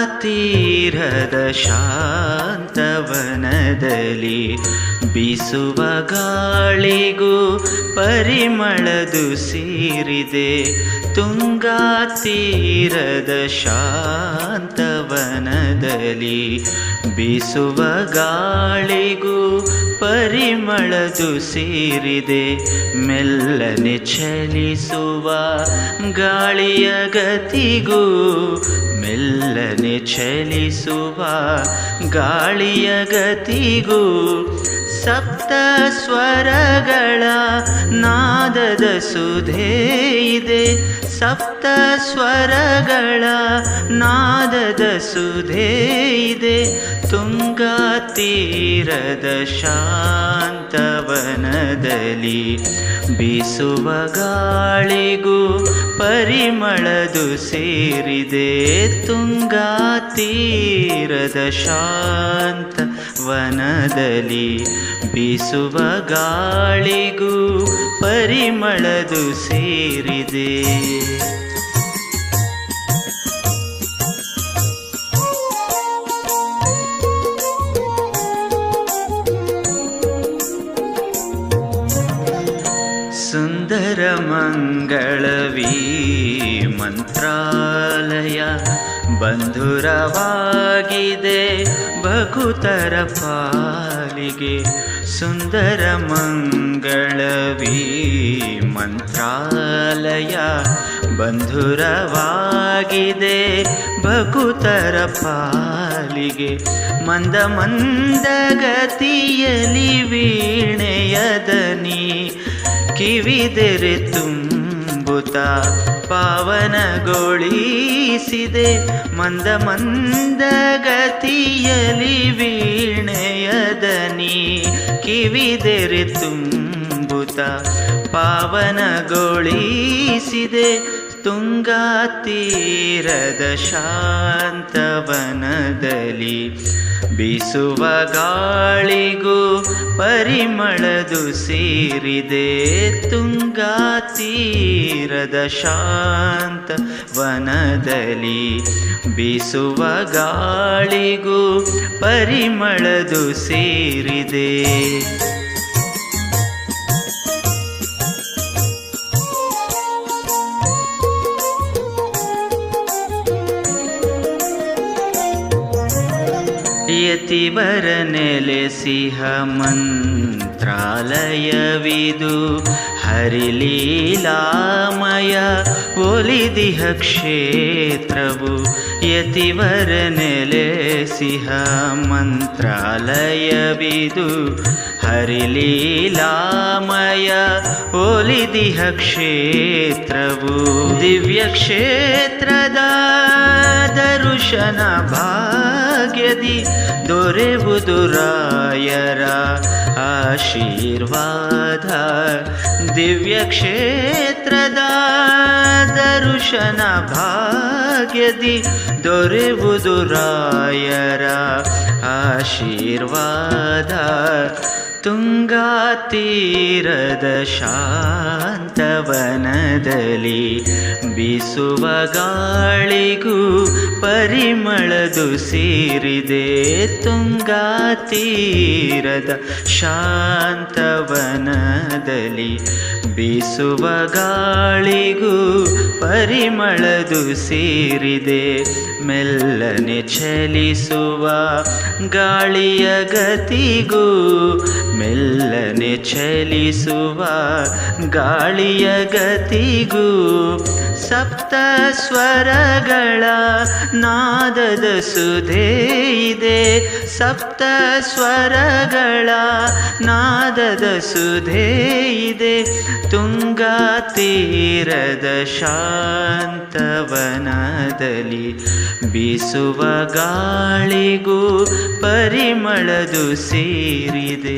ತೀರದ ಶಾಂತವನದಲ್ಲಿ ಬೀಸುವ ಗಾಳಿಗೂ ಪರಿಮಳದು ಸೇರಿದೆ. ತುಂಗಾ ತೀರದ ಶಾಂತವನದಲ್ಲಿ ಬೀಸುವ ಗಾಳಿಗೂ ಪರಿಮಳದು ಸೇರಿದೆ. ಮೆಲ್ಲನೆ ಚಲಿಸುವ ಗಾಳಿಯ ಗತಿಗೂ ಮೆಲ್ಲನೆ ಚಲಿಸುವ ಗಾಳಿಯ ಗತಿಗೂ ಸಪ್ತ ಸ್ವರಗಳ ನಾದದ ಸುಧೆ ಇದೆ. ಸಪ್ತ ಸ್ವರಗಳ ನಾದದ ಸುಧೆ ಇದೆ. ತುಂಗಾ ತೀರದ ಶಾಂತವನದಲ್ಲಿ ಬೀಸುವ ಗಾಳಿಗೂ ಪರಿಮಳದು ಸೇರಿದೆ. ತುಂಗಾ ತೀರದ ಶಾಂತವನದಲ್ಲಿ ಬೀಸುವ ಗಾಳಿಗೂ ಪರಿಮಳದು ಸೇರಿದೆ. ಸುಂದರ ಮಂಗಳವೀ ಮಂತ್ರಾಲಯ ಬಂಧುರವಾಗಿದೆ ಭಕುತರ ಪಾಲಿಗೆ. ಸುಂದರ ಮಂಗಳವೀ ಮಂತ್ರಾಲಯ ಬಂಧುರವಾಗಿದೆ ಭಕುತರ ಪಾಲಿಗೆ. ಮಂದ ಮಂದಗತಿಯಲಿ ವೀಣೆಯದನಿ ಕಿವಿದೆರೆ ತುಂಬುತ್ತ ಪಾವನಗೊಳಿಸಿದೆ. ಮಂದ ಮಂದಗತಿಯಲಿ ವೀಣೆಯದನಿ ಕಿವಿದೆರೆ ತುಂಬುತ್ತ ಪಾವನಗೊಳಿಸಿದೆ. ತುಂಗಾ ತೀರದ ಶಾಂತವನದಲ್ಲಿ ಬೀಸುವ ಗಾಳಿಗೂ ಪರಿಮಳದು ಸೇರಿದೆ. ತುಂಗಾ ತೀರದ ಶಾಂತವನದಲ್ಲಿ ಬೀಸುವ ಗಾಳಿಗೂ ಪರಿಮಳದು ಸೇರಿದೆ. ಯತಿವರ ನೆಲೆಸಿಹ ಮಂತ್ರಾಲಯವಿದು ಹರಿಲೀಲಾಮಯ ಒಲಿದಿಹ ಕ್ಷೇತ್ರವು. ಯತಿವರ ನೆಲೆಸಿಹ ಮಂತ್ರಾಲಯವಿದು ಹರಿಲೀಲಾಮಯ ಒಲಿದಿಹ ಕ್ಷೇತ್ರವು. ದಿವ್ಯ ಕ್ಷೇತ್ರದ ದರುಶನ ಭಾಗ್ಯದಿ ದೊರೆವುದು ರಾಯರ ಆಶೀರ್ವಾದ. ದಿವ್ಯ ಕ್ಷೇತ್ರದ ದರುಶನ ಭಾಗ್ಯದಿ ದೊರೆವುದು ರಾಯರ ಆಶೀರ್ವಾದ. ತುಂಗಾ ತೀರದ ಶಾಂತವನದಲ್ಲಿ ಬೀಸುವ ಗಾಳಿಗೂ ಪರಿಮಳದು ಸೇರಿದೆ. ತುಂಗಾ ತೀರದ ಶಾಂತವನದಲ್ಲಿ ಬೀಸುವ ಗಾಳಿಗೂ ಪರಿಮಳದು ಸೇರಿದೆ. ಮೆಲ್ಲನೆ ಚಲಿಸುವ ಗಾಳಿಯ ಗತಿಗೂ ಮೆಲ್ಲನೆ ಚಲಿಸುವ ಗಾಳಿಯ ಗತಿಗೂ ಸಪ್ತ ಸ್ವರಗಳ ನಾದದ ಸುಧೆ ಇದೆ. ಸಪ್ತ ಸ್ವರಗಳ ನಾದದ ಸುಧೆ ಇದೆ. ತುಂಗಾ ತೀರದ ಶಾಂತವನದಲ್ಲಿ ಬೀಸುವ ಗಾಳಿಗೂ ಪರಿಮಳದು ಸೇರಿದೆ.